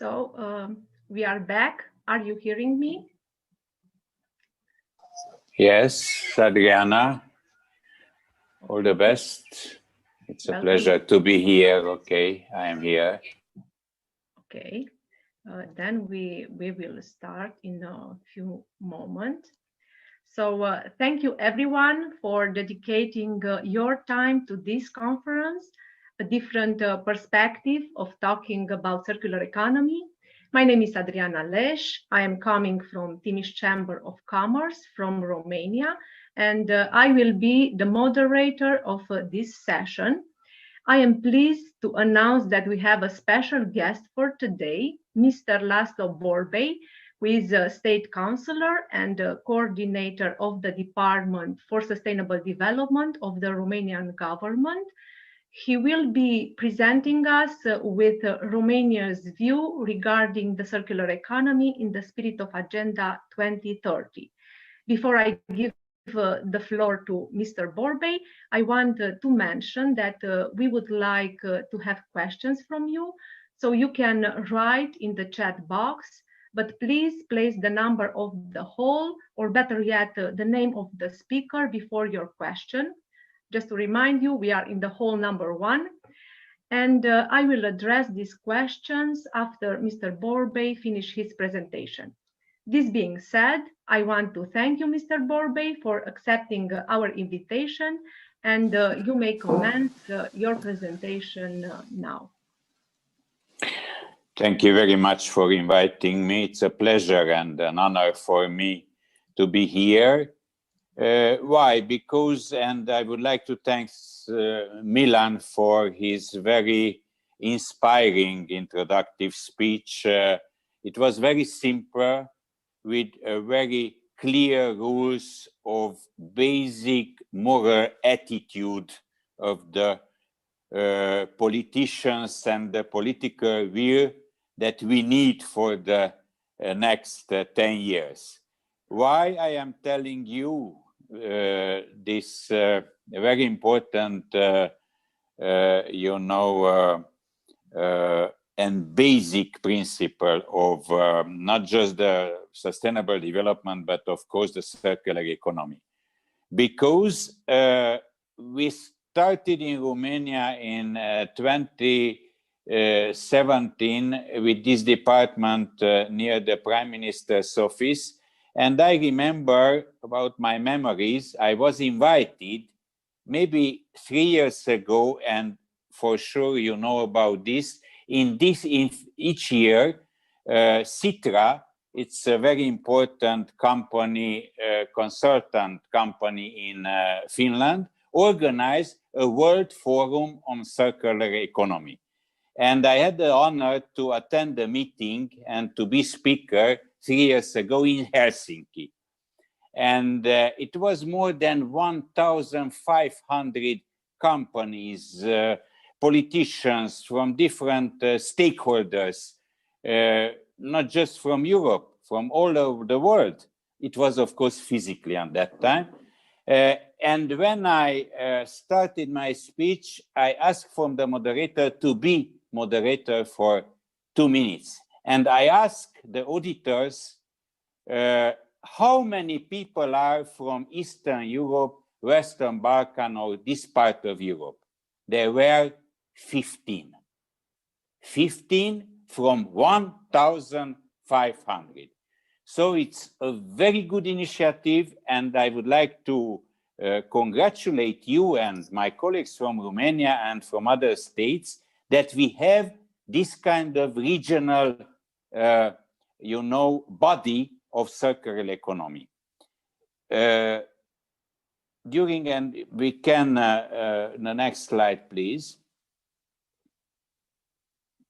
We are back. Are you hearing me? Yes, Adriana. All the best. It's a pleasure to be here. Okay, I am here. Okay, then we will start in a few moments. So thank you everyone for dedicating your time to this conference, a different perspective of talking about circular economy. My name is Adriana. I am coming from TimisChamber of Commerce from Romania, and I will be the moderator of this session. I am pleased to announce that we have a special guest for today, Mr. László Borbély, who is a state councillor and coordinator of the Department for Sustainable Development of the Romanian government. He will be presenting us with Romania's view regarding the circular economy in the spirit of Agenda 2030. Before I give the floor to Mr. Borbély, I want to mention that we would like to have questions from you. So you can write in the chat box, but please place the number of the hall, or better yet, the name of the speaker before your question. Just to remind you, we are in the hall number 1. And I will address these questions after Mr. Borbély finishes his presentation. This being said, I want to thank you, Mr. Borbély, for accepting our invitation, and you may commence your presentation now. Thank you very much for inviting me. It's a pleasure and an honor for me to be here. Why? Because, and I would like to thank Milan for his very inspiring introductive speech. It was very simple, with a very clear rules of basic moral attitude of the politicians and the political will that we need for the next 10 years. Why I am telling you this very important, and basic principle of not just the sustainable development, but of course the circular economy. Because we started in Romania in 2017 with this department near the Prime Minister's office. And I remember about my memories, I was invited maybe 3 years ago, and for sure you know about this, in each year, Citra, it's a very important company, consultant company in Finland, organized a World Forum on Circular Economy. And I had the honor to attend the meeting and to be speaker 3 years ago in Helsinki. And it was more than 1,500 companies, politicians from different stakeholders, not just from Europe, from all over the world. It was, of course, physically at that time. And when I started my speech, I asked from the moderator to be moderator for 2 minutes. And I asked the auditors, how many people are from Eastern Europe, Western Balkan, or this part of Europe? There were 15. 15 from 1,500. So it's a very good initiative, and I would like to congratulate you and my colleagues from Romania and from other states that we have this kind of regional, body of circular economy. And we can, the next slide, please.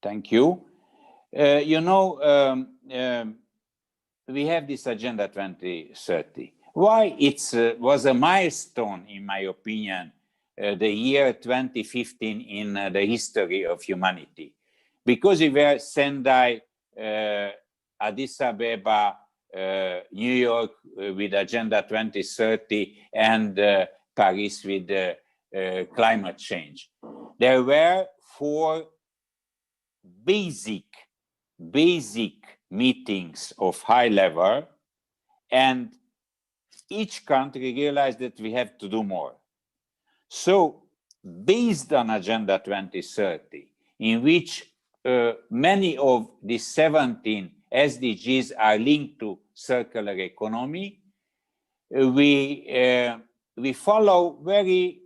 Thank you. We have this Agenda 2030. Why it was a milestone, in my opinion, the year 2015 in the history of humanity. Because we were Sendai, Addis Ababa, New York with Agenda 2030, and Paris with climate change. There were 4 basic basic meetings of high level, and each country realized that we have to do more. So, based on Agenda 2030, in which many of the 17 SDGs are linked to circular economy, we follow very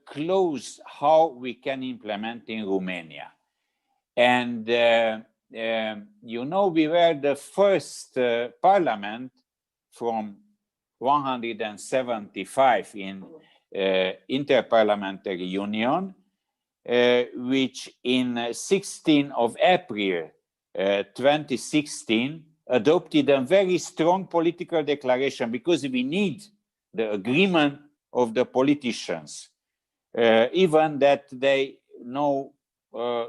close how we can implement in Romania. And you know, we were the first parliament from 175 in Interparliamentary Union, which in 16 of April 2016 adopted a very strong political declaration, because we need the agreement of the politicians, even that they know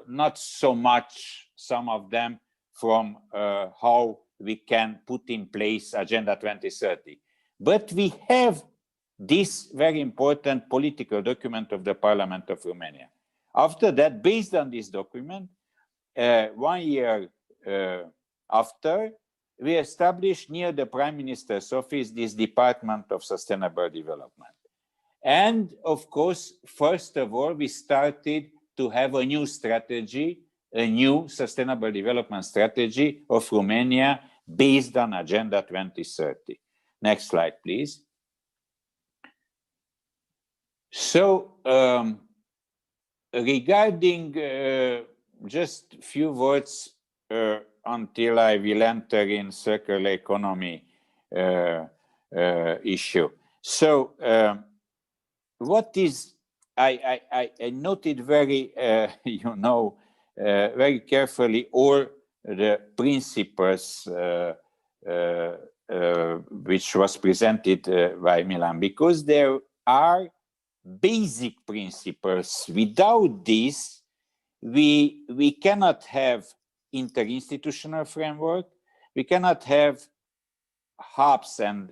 not so much, some of them, from how we can put in place Agenda 2030. But we have this very important political document of the Parliament of Romania. After that, based on this document, 1 year after, we established near the Prime Minister's office this Department of Sustainable Development. And of course, first of all, we started to have a new strategy, a new sustainable development strategy of Romania based on Agenda 2030. Next slide, please. So, regarding just a few words until I will enter in circular economy issue. So, what is, I noted very, you know, very carefully all the principles which was presented by Milan, because there are basic principles. Without this, we cannot have interinstitutional framework, we cannot have hubs, and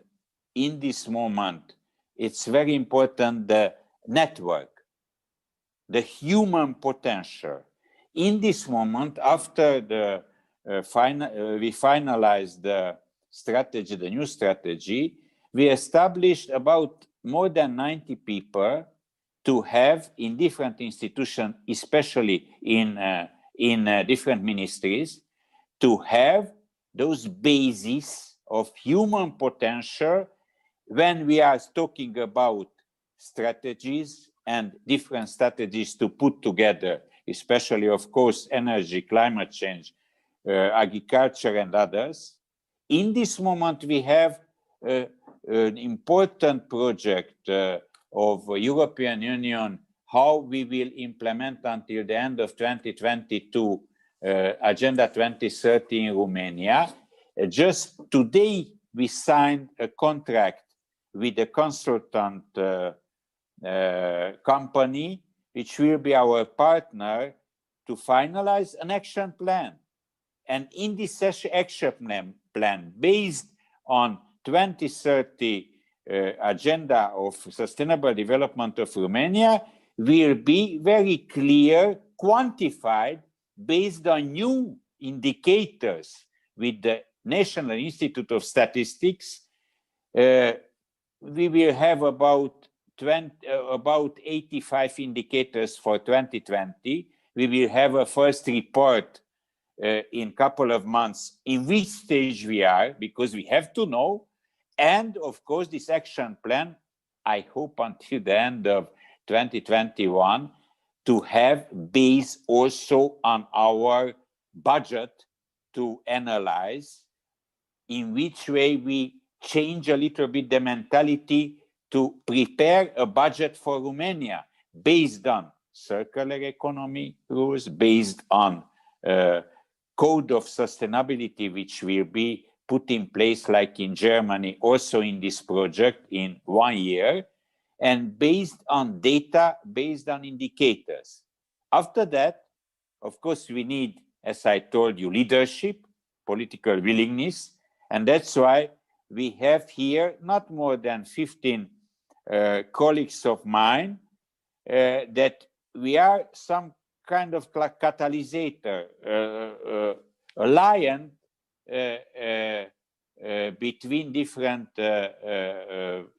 in this moment, it's very important, the network, the human potential. In this moment, after the we finalized the strategy, the new strategy, we established about more than 90 people to have in different institutions, especially in different ministries, to have those bases of human potential when we are talking about strategies and different strategies to put together, especially, of course, energy, climate change, agriculture, and others. In this moment, we have an important project of European Union, how we will implement until the end of 2022 Agenda 2030 in Romania. Just today, we signed a contract with a consultant company, which will be our partner, to finalize an action plan. And in this action plan, based on 2030 agenda of sustainable development of Romania, will be very clear, quantified, based on new indicators with the National Institute of Statistics. We will have about 85 indicators for 2020. We will have a first report in a couple of months in which stage we are, because we have to know. And of course, this action plan, I hope until the end of 2021, to have based also on our budget to analyze in which way we change a little bit the mentality to prepare a budget for Romania based on circular economy rules, based on code of sustainability, which will be put in place like in Germany, also in this project in 1 year, and based on data, based on indicators. After that, of course, we need, as I told you, leadership, political willingness, and that's why we have here not more than 15 colleagues of mine that we are some kind of catalysator alliance between different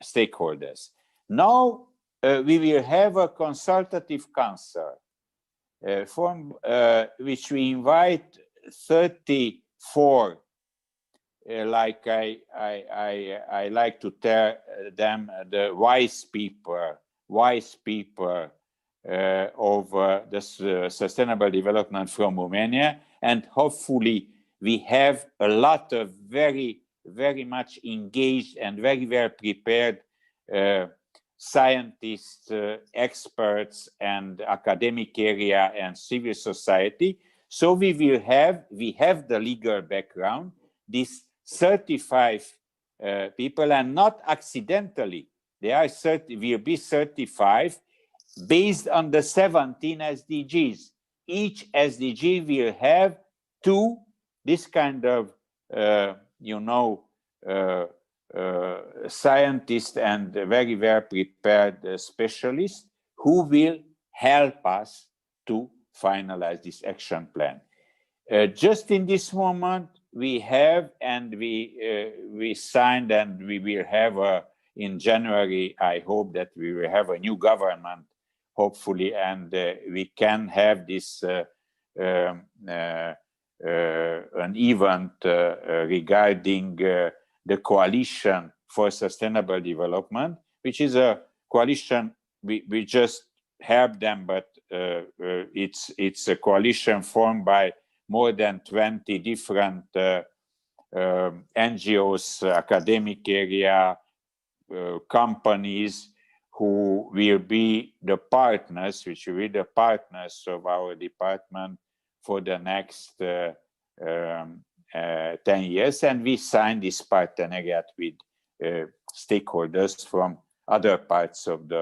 stakeholders. Now we will have a consultative council which we invite 34, like I like to tell them, the wise people of the sustainable development from Romania, and hopefully we have a lot of very much engaged and very well prepared scientists, experts, and academic area and civil society. So we have the legal background, these 35 people, and not accidentally. They are will be 35 based on the 17 SDGs. Each SDG will have two this kind of scientists and very well prepared specialists who will help us to finalize this action plan. Just in this moment, we have, and we signed, and we will have in January, I hope that we will have a new government, hopefully, and we can have this an event regarding the Coalition for Sustainable Development, which is a coalition, we just help them, but it's a coalition formed by more than 20 different NGOs, academic area, companies, who will be the partners, which will be the partners of our department for the next 10 years. And we signed this partenariat with stakeholders from other parts of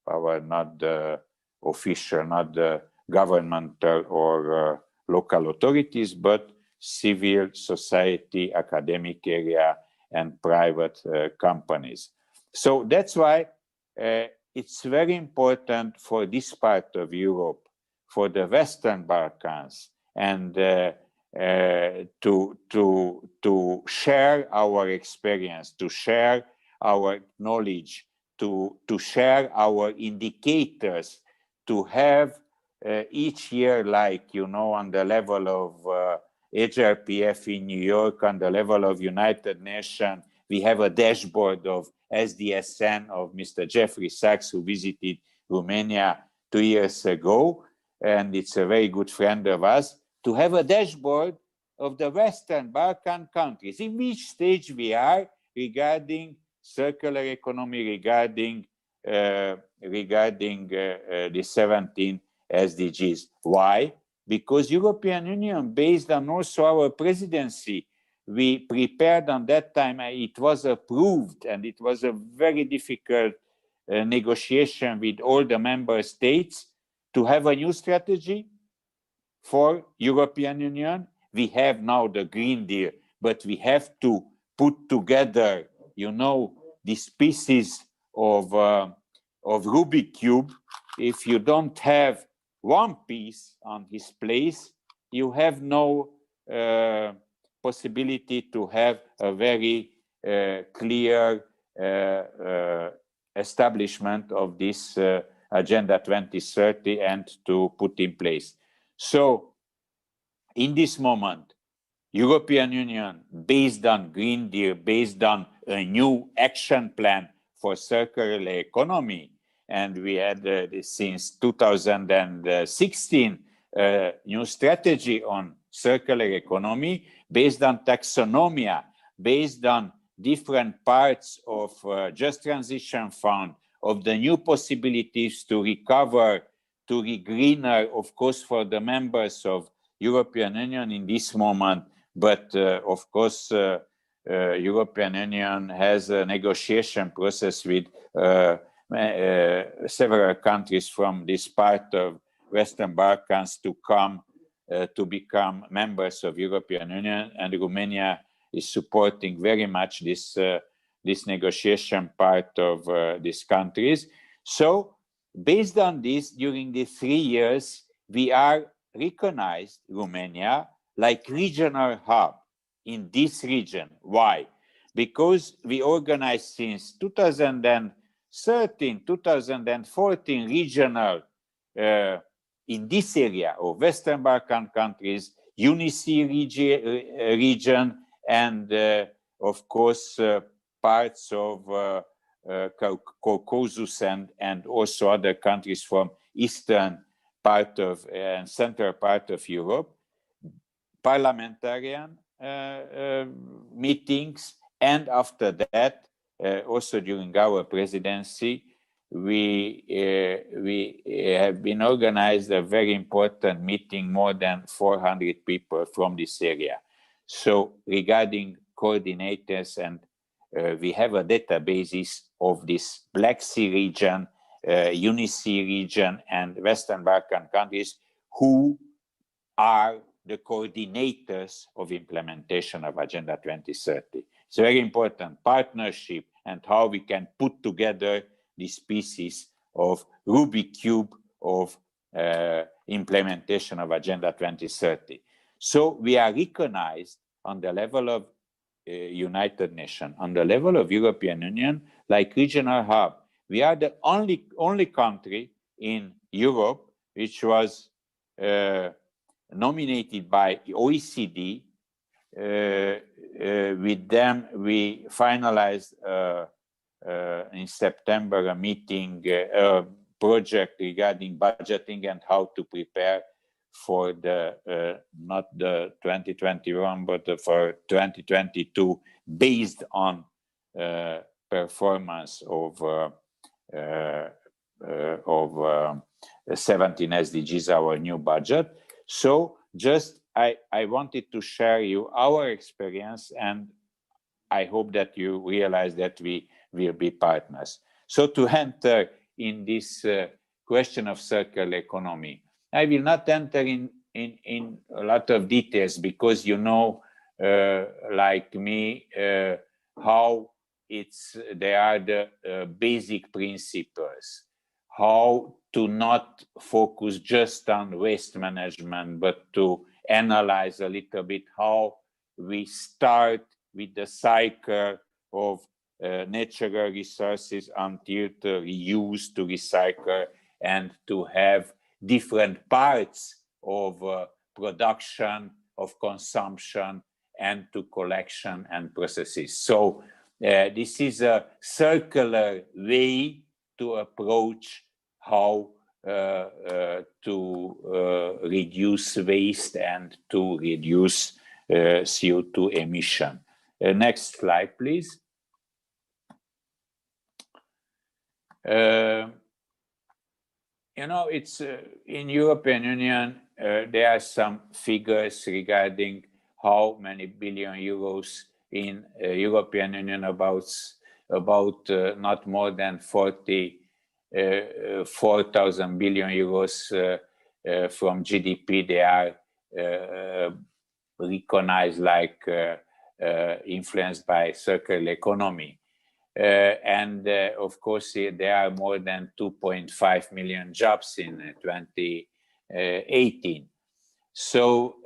our not the official, not the governmental or local authorities, but civil society, academic area, and private companies. So that's why it's very important for this part of Europe, for the Western Balkans, and to share our experience, to share our knowledge, to share our indicators, to have each year, like, on the level of HRPF in New York, on the level of United Nations, we have a dashboard of SDSN of Mr. Jeffrey Sachs, who visited Romania 2 years ago, and it's a very good friend of us, to have a dashboard of the Western Balkan countries, in which stage we are regarding circular economy, regarding the 17 SDGs. Why? Because European Union, based on also our presidency, we prepared on that time, it was approved, and it was a very difficult negotiation with all the member states to have a new strategy for European Union. We have now the Green Deal, but we have to put together, these pieces of Rubik Cube. If you don't have one piece on his place, you have no possibility to have a very clear establishment of this Agenda 2030 and to put in place. So, in this moment, European Union, based on Green Deal, based on a new action plan for circular economy, and we had since 2016 new strategy on circular economy based on taxonomy, based on different parts of Just Transition Fund, of the new possibilities to recover, to be greener, of course, for the members of European Union in this moment, but of course, European Union has a negotiation process with several countries from this part of Western Balkans to come to become members of European Union, and Romania is supporting very much this negotiation part of these countries. So, based on this, during the 3 years, we are recognized, Romania, like regional hub in this region. Why? Because we organized since 2013, 2014 regional in this area of Western Balkan countries, UNICE region, and of course parts of Caucasus and also other countries from eastern part of and central part of Europe, parliamentarian meetings, and after that, also during our presidency, we have been organized a very important meeting, more than 400 people from this area. So regarding coordinators, and we have a database of this Black Sea region, UNICE region, and Western Balkan countries who are the coordinators of implementation of Agenda 2030. It's a very important partnership and how we can put together these pieces of Rubik cube of implementation of Agenda 2030. So we are recognized on the level of United Nations, on the level of European Union, like regional hub. We are the only country in Europe which was nominated by OECD. With them, we finalized in September a meeting, project regarding budgeting and how to prepare for the not the 2021 but for 2022, based on performance of 17 SDGs, our new budget. So just I wanted to share you our experience, and I hope that you realize that we will be partners. So to enter in this question of circular economy, I will not enter in a lot of details, because you know, like me, how they are the basic principles, how to not focus just on waste management, but to analyze a little bit how we start with the cycle of natural resources until to reuse, to recycle, and to have different parts of production, of consumption, and to collection and processes. So this is a circular way to approach how to reduce waste and to reduce CO2 emission. Next slide, please. You know, it's in European Union, there are some figures regarding how many billion euros in European Union, about not more than 44,000 billion euros from GDP. They are recognized like influenced by circular economy. And of course, there are more than 2.5 million jobs in 2018. So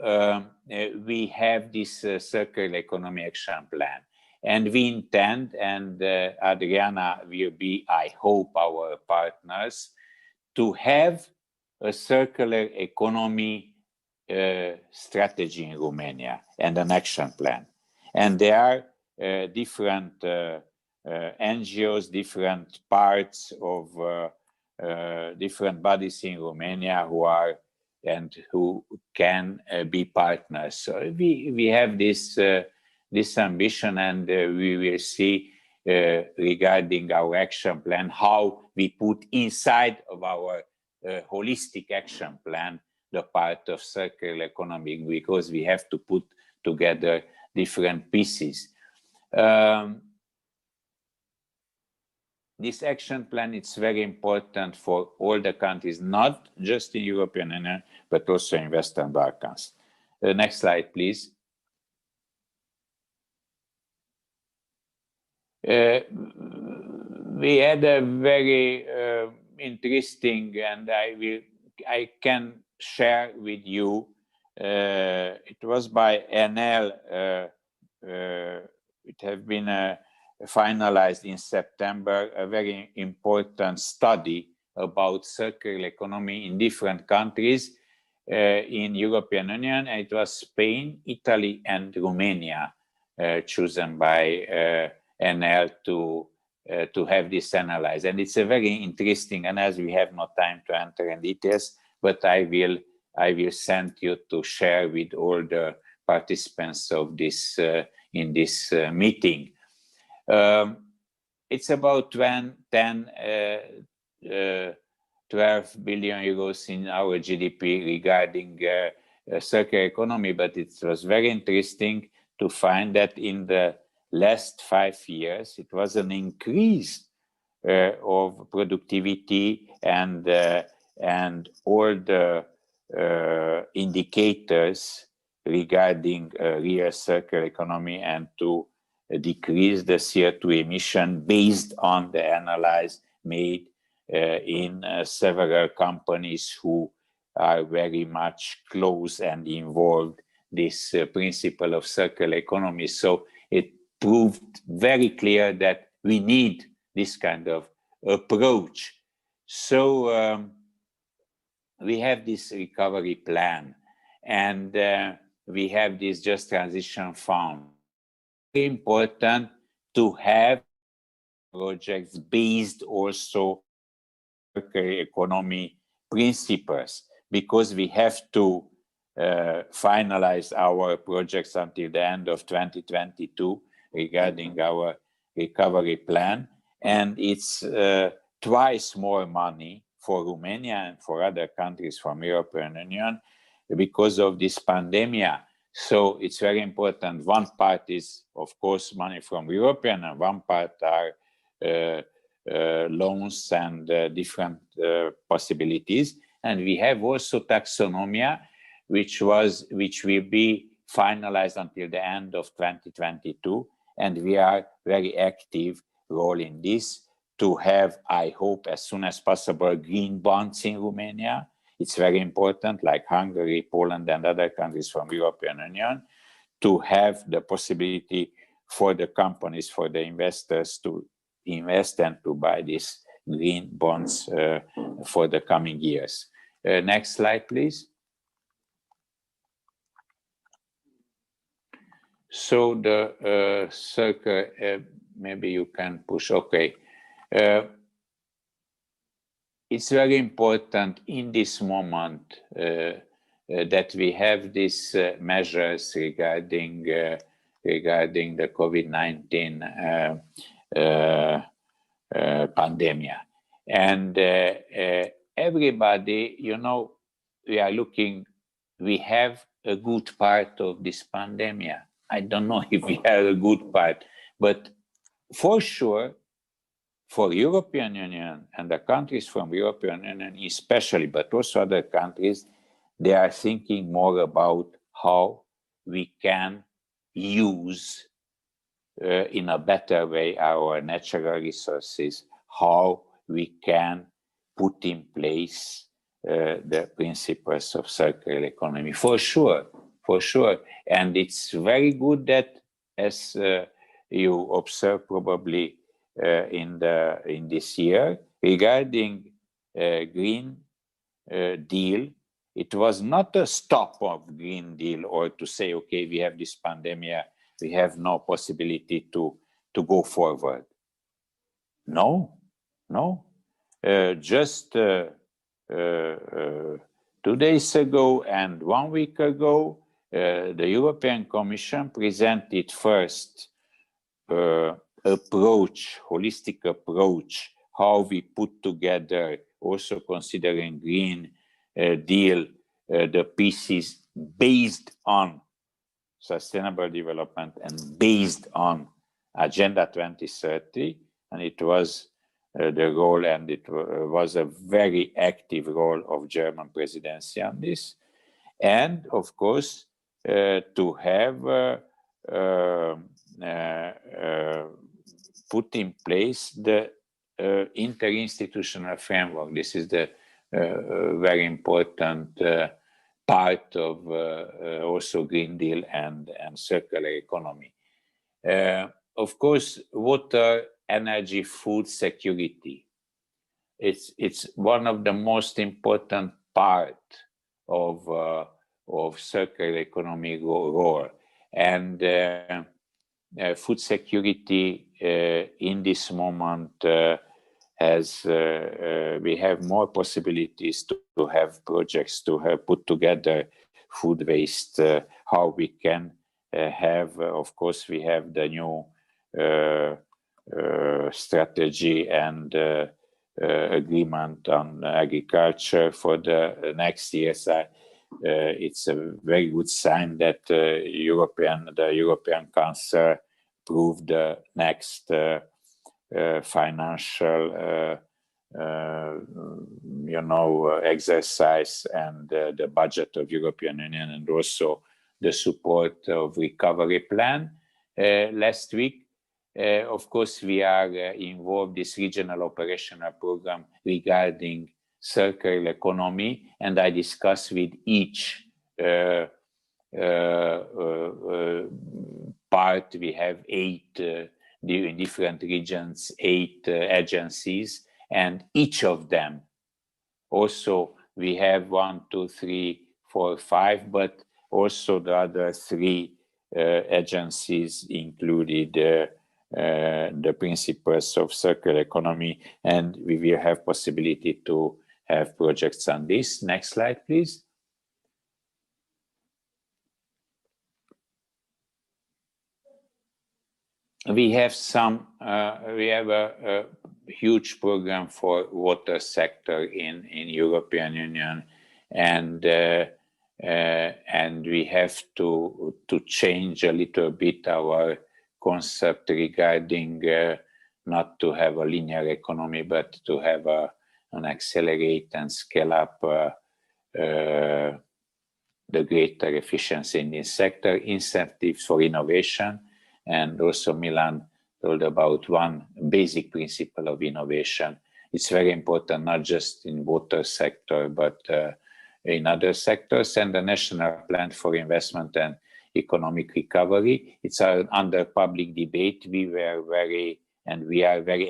we have this circular economy action plan, and we intend, and Adriana will be, I hope, our partners, to have a circular economy strategy in Romania and an action plan. And there are different NGOs, different parts of different bodies in Romania who are and who can be partners. So we have this ambition, and we will see regarding our action plan how we put inside of our holistic action plan the part of circular economy, because we have to put together different pieces. This action plan is very important for all the countries, not just in European Union, but also in Western Balkans. Next slide, please. We had a very interesting, and I can share with you it was by NL. It have been finalized in September, a very important study about circular economy in different countries in European Union. And it was Spain, Italy, and Romania chosen by NL to have this analyzed. And it's a very interesting, and as we have no time to enter in details, but I will send you to share with all the participants of this in this meeting. It's about 12 billion euros in our GDP regarding circular economy, but it was very interesting to find that in the last 5 years, it was an increase of productivity and all the indicators regarding real circular economy and to decrease the CO2 emission based on the analysis made in several companies who are very much close and involved this principle of circular economy. So it proved very clear that we need this kind of approach. So we have this recovery plan, and we have this Just Transition Fund. Very important to have projects based also on circular economy principles, because we have to finalize our projects until the end of 2022 regarding our recovery plan. And it's twice more money for Romania and for other countries from European Union because of this pandemic. So it's very important. One part is, of course, money from European, and one part are loans and different possibilities. And we have also taxonomy, which will be finalized until the end of 2022. And we are very active role in this to have, I hope, as soon as possible, green bonds in Romania. It's very important, like Hungary, Poland, and other countries from European Union, to have the possibility for the companies, for the investors to invest and to buy these green bonds for the coming years. Next slide, please. So the circle, maybe you can push, okay. It's very important in this moment that we have these measures regarding the COVID-19 pandemic. And everybody, you know, we are looking, we have a good part of this pandemic. I don't know if we have a good part, but for sure, for European Union and the countries from European Union especially, but also other countries, they are thinking more about how we can use in a better way our natural resources, how we can put in place the principles of circular economy. For sure. And it's very good that, as you observe probably in this year, regarding Green Deal, it was not a stop of Green Deal or to say, okay, we have this pandemic, we have no possibility to go forward. No. Just 2 days ago and 1 week ago, the European Commission presented first holistic approach, how we put together, also considering Green Deal, the pieces based on sustainable development and based on Agenda 2030. And it was the role, and it was a very active role of German presidency on this. And of course, to have put in place the interinstitutional framework. This is the very important part of also Green Deal and circular economy. Of course, water, energy, food security. It's one of the most important part of circular economy role. And food security in this moment we have more possibilities to have projects to have put together food waste, how we can have, of course, we have the new strategy and agreement on agriculture for the next years. It's a very good sign that the European Council approved the next financial exercise and the budget of European Union, and also the support of recovery plan last week. Of course, we are involved in this regional operational program regarding circular economy, and I discuss with each part. We have 8 in different regions, 8 agencies, and each of them also we have 1, 2, 3, 4, 5, but also the other 3 agencies included the principles of circular economy, and we will have possibility to have projects on this. Next slide, please. We have a huge program for water sector in European Union, and we have to change a little bit our concept regarding not to have a linear economy, but to have an accelerate and scale up the greater efficiency in this sector, incentives for innovation. And also Milan told about one basic principle of innovation. It's very important, not just in water sector, but in other sectors. And the National Plan for Investment and Economic Recovery, it's under public debate. We are very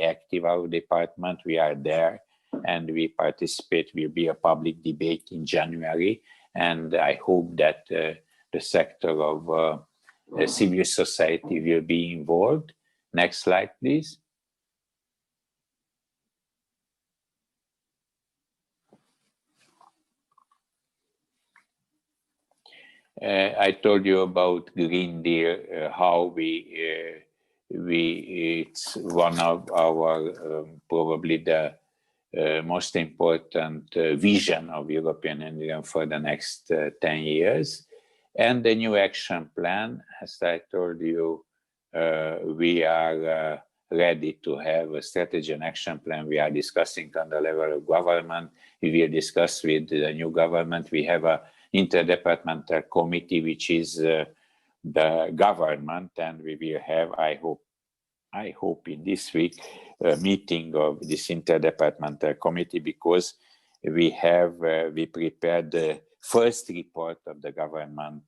active, our department. We are there and we participate. Will be a public debate in January. And I hope that the sector of civil society will be involved. Next slide, please. I told you about Green Deal, how it's one of our probably the most important vision of European Union for the next 10 years. And the new action plan, as I told you, we are ready to have a strategy and action plan. We are discussing on the level of government. We will discuss with the new government. We have a interdepartmental committee, which is the government, and we will have, I hope in this week, a meeting of this interdepartmental committee, because we prepared the first report of the government,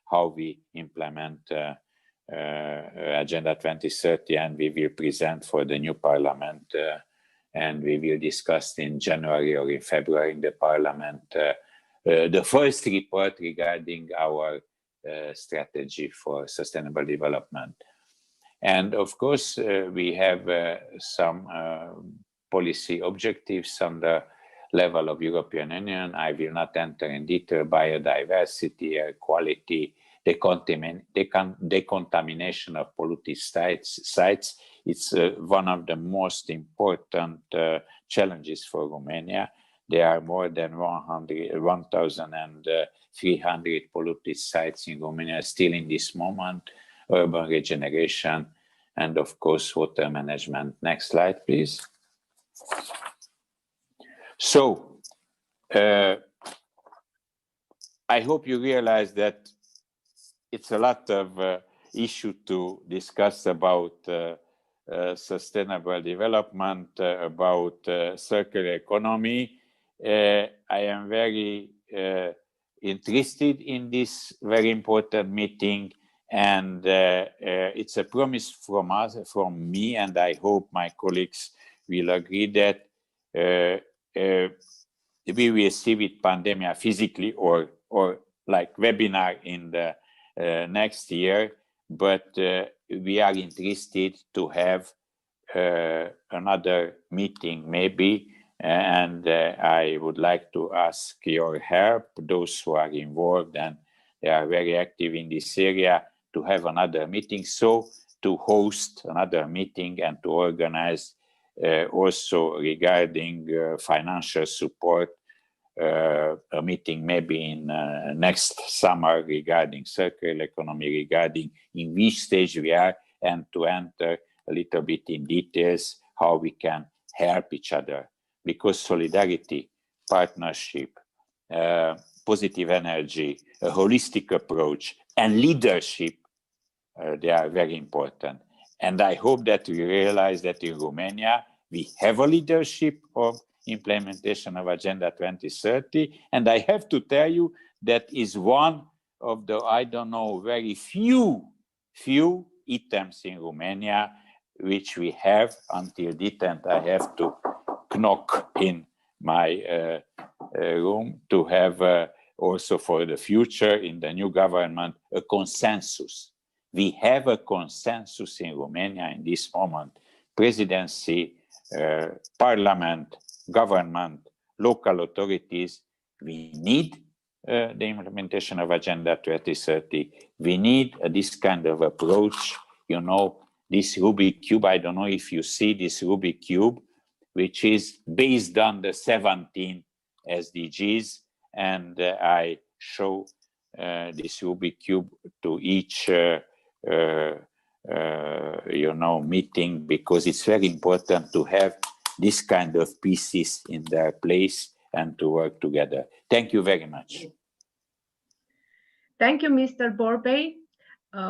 how we implement Agenda 2030, and we will present for the new parliament, and we will discuss in January or in February in the parliament the first report regarding our strategy for sustainable development. And of course, we have some policy objectives on the level of European Union. I will not enter in detail. Biodiversity, air quality, decontamination of polluted sites. It's one of the most important challenges for Romania. There are more than 1,300 polluted sites in Romania still in this moment. Urban regeneration, and of course, water management. Next slide, please. So, I hope you realize that it's a lot of issue to discuss about sustainable development, about circular economy. I am very interested in this very important meeting, and it's a promise from us, from me, and I hope my colleagues will agree that we will see with pandemic physically or like webinar in the next year, but we are interested to have another meeting maybe, and I would like to ask your help, those who are involved and they are very active in this area, to have another meeting, so to host another meeting and to organize also regarding financial support, a meeting maybe in next summer regarding circular economy, regarding in which stage we are, and to enter a little bit in details how we can help each other, because solidarity, partnership, positive energy, a holistic approach, and leadership, they are very important. And I hope that we realize that in Romania, we have a leadership of implementation of Agenda 2030. And I have to tell you that is one of the, I don't know, very few items in Romania which we have. Until the end, I have to knock in my room to have also for the future in the new government a consensus. We have a consensus in Romania in this moment. Presidency, parliament, government, local authorities, we need the implementation of Agenda 2030. We need this kind of approach. You know, this Rubik Cube, I don't know if you see this Rubik Cube, which is based on the 17 SDGs. And I show this Rubik Cube to each meeting, because it's very important to have this kind of pieces in their place and to work together. Thank you very much. Thank you, Mr. Borbély.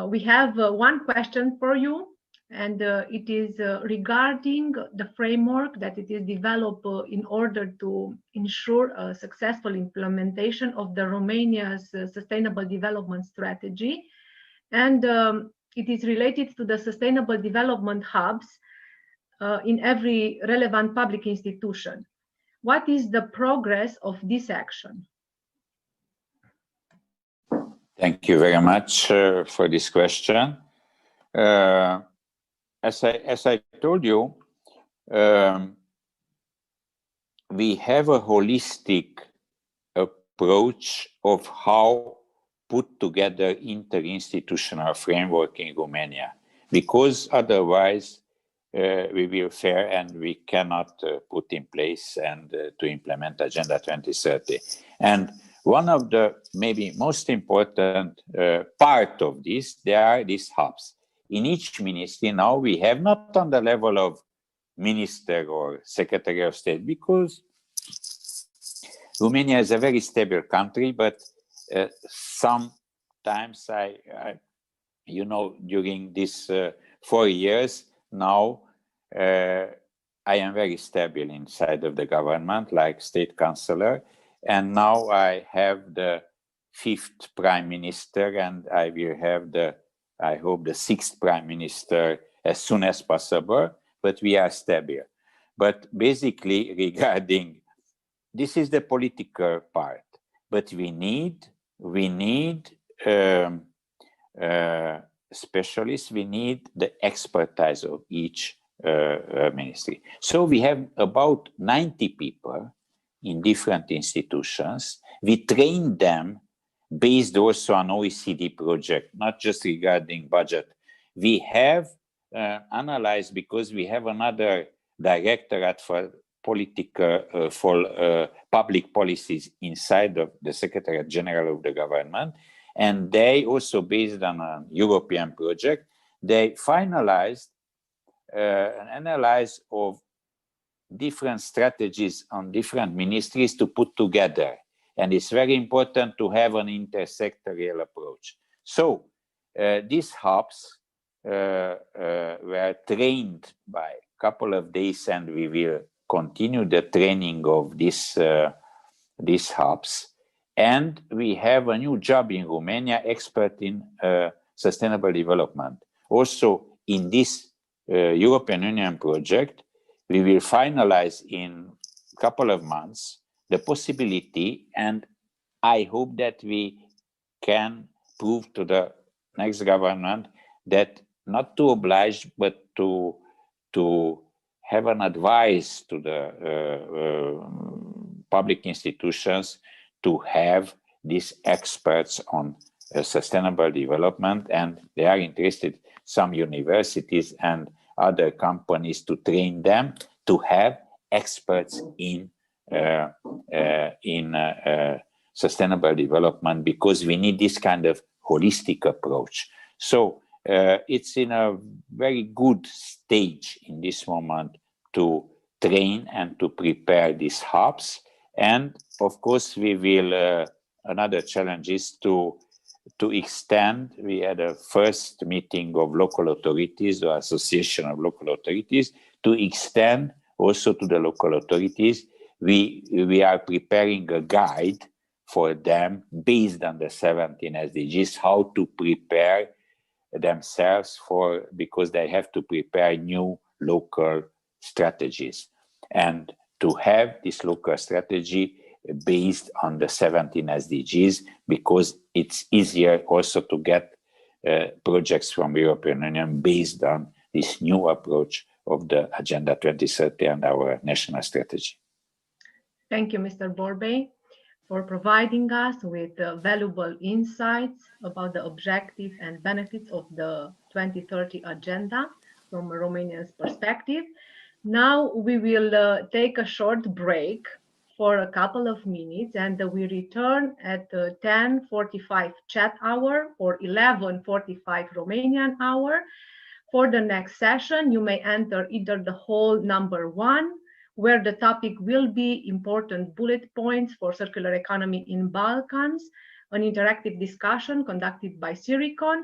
We have one question for you, and it is regarding the framework that it is developed in order to ensure a successful implementation of the Romania's Sustainable Development Strategy. And it is related to the Sustainable Development Hubs in every relevant public institution. What is the progress of this action? Thank you very much for this question. As I told you, we have a holistic approach of how put together interinstitutional framework in Romania, because otherwise we will fail and we cannot put in place and to implement Agenda 2030. And one of the maybe most important part of this, there are these hubs. In each ministry now we have, not on the level of minister or secretary of state, because Romania is a very stable country, but sometimes during these 4 years now, I am very stable inside of the government, like state councillor. And now I have the 5th prime minister, and I will have I hope the 6th prime minister as soon as possible, but we are stable. But basically regarding, this is the political part, but we need specialists, we need the expertise of each ministry. So we have about 90 people in different institutions. We train them based also on OECD project, not just regarding budget. We have analyzed, because we have another directorate for political, for public policies inside of the Secretariat General of the government, and they also, based on a European project, they finalized an analysis of different strategies on different ministries to put together. And it's very important to have an intersectorial approach. So these hubs were trained by a couple of days, and we will continue the training of these hubs. And we have a new job in Romania, expert in sustainable development. Also, in this European Union project, we will finalize in a couple of months the possibility, and I hope that we can prove to the next government that not to oblige, but to have an advice to the public institutions to have these experts on sustainable development, and they are interested, some universities and other companies, to train them to have experts in sustainable development, because we need this kind of holistic approach. So it's in a very good stage in this moment to train and to prepare these hubs. And of course, we will, another challenge is to extend. We had a first meeting of local authorities, or association of local authorities, to extend also to the local authorities. We are preparing a guide for them based on the 17 SDGs, how to prepare themselves because they have to prepare new local strategies, and to have this local strategy based on the 17 SDGs, because it's easier also to get projects from the European Union based on this new approach of the Agenda 2030 and our national strategy. Thank you, Mr. Borbély, for providing us with valuable insights about the objectives and benefits of the 2030 agenda from a Romanian's perspective. Now we will take a short break for a couple of minutes, and we return at 10:45 chat hour or 11:45 Romanian hour. For the next session, you may enter either the hall number 1, where the topic will be important bullet points for circular economy in Balkans, an interactive discussion conducted by Siricon,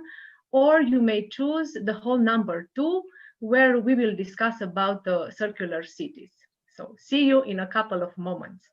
or you may choose the hall number 2, where we will discuss about the circular cities. So see you in a couple of moments.